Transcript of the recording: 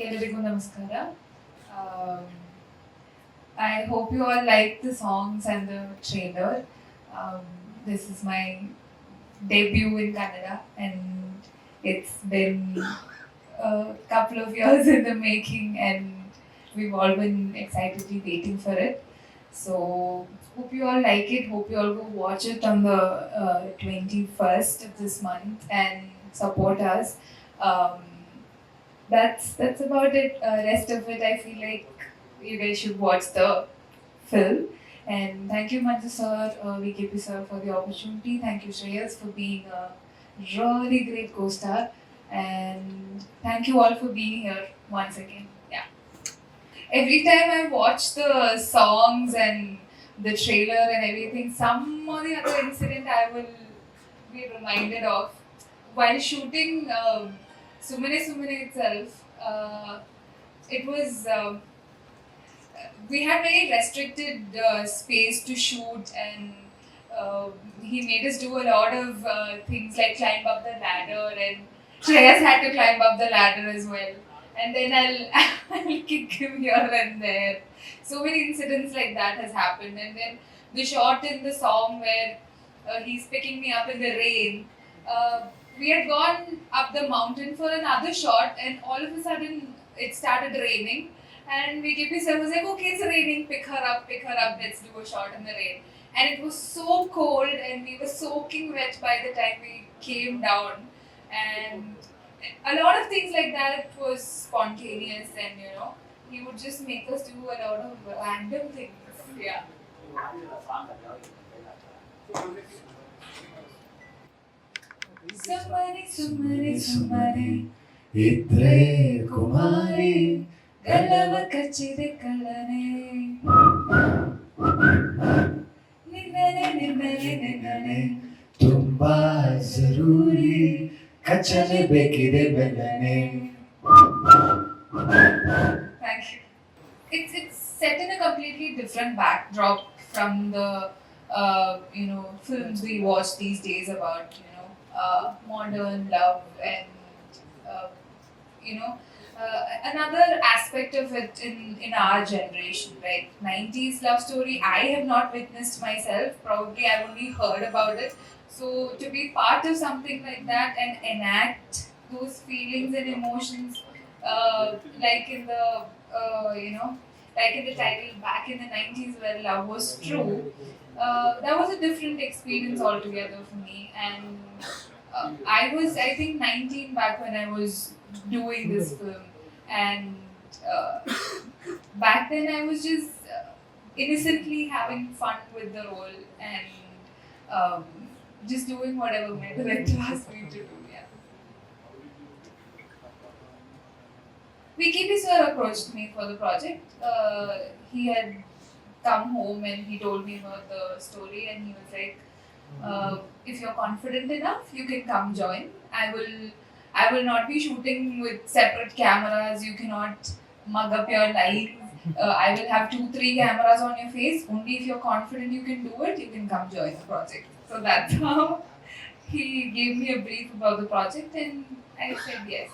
ಎಲ್ಲರಿಗೂ ನಮಸ್ಕಾರ. Um, I hope you all like the songs and the trailer. Um, this is my debut in Kannada, and it's been a couple of years in the making, and we've all been excitedly waiting for it. So, hope you all like it. Hope you all go watch it on the 21st of this month and support us. Um, that's about it. Rest of it, I feel like you guys should watch the film. And thank you, Manju sir, VKP sir, for the opportunity. Thank you, Shreyas, for being a really great co-star. And thank you all for being here once again. Yeah. Every time I watch the songs and the trailer and everything, some or the other incident I will be reminded of while shooting Sumane Sumane itself. It was we had very restricted space to shoot, and uh, he made us do a lot of things like climb up the ladder, and Shreyas had to climb up the ladder as well. And then I'll kick him here and there. So many incidents like that has happened. And then the shot in the song where he's picking me up in the rain. We had gone up the mountain for another shot, and all of a sudden it started raining. And VKP sir was like, okay, it's raining, pick her up, let's do a shot in the rain. And it was so cold, and we were soaking wet by the time we came down. And a lot of things like that was spontaneous, and he would just make us do a lot of random things. Yeah. Somebody, somebody, somebody. Itre Kumari ಗಲ್ಲವ ಕಚ್ಚಿದೆ ಕಳ್ಳನೆ ನಿನ್ನನೆ ನಿನ್ನನೆ ನಿನ್ನನೆ ತುಂಬಾ ಜರೂರಿ ಕಚ್ಚಲೆ ಬೇಕಿದೆ ಬೆಲ್ಲನೆ. Thank you. It's set in a completely different backdrop from the films we watch these days about modern love and uh, you know another aspect of it in our generation, right? 90s love story, I have not witnessed myself. Probably I've only heard about it. So to be part of something like that and enact those feelings and emotions, like in the like in the title back in the 90s where love was true, that was a different experience altogether for me. And I think 19 back when I was doing this film, and back then I was just innocently having fun with the role and just doing whatever my director asked me to do. Yeah. VKP sir approached me for the project. He had come home and he told me about the story, and he was like, if you're confident enough, you can come join. I will not be shooting with separate cameras. You cannot mug up your life. I will have 2-3 cameras on your face. Only if you're confident you can do it, you can come join the project. So that's how he gave me a brief about the project, and I said yes.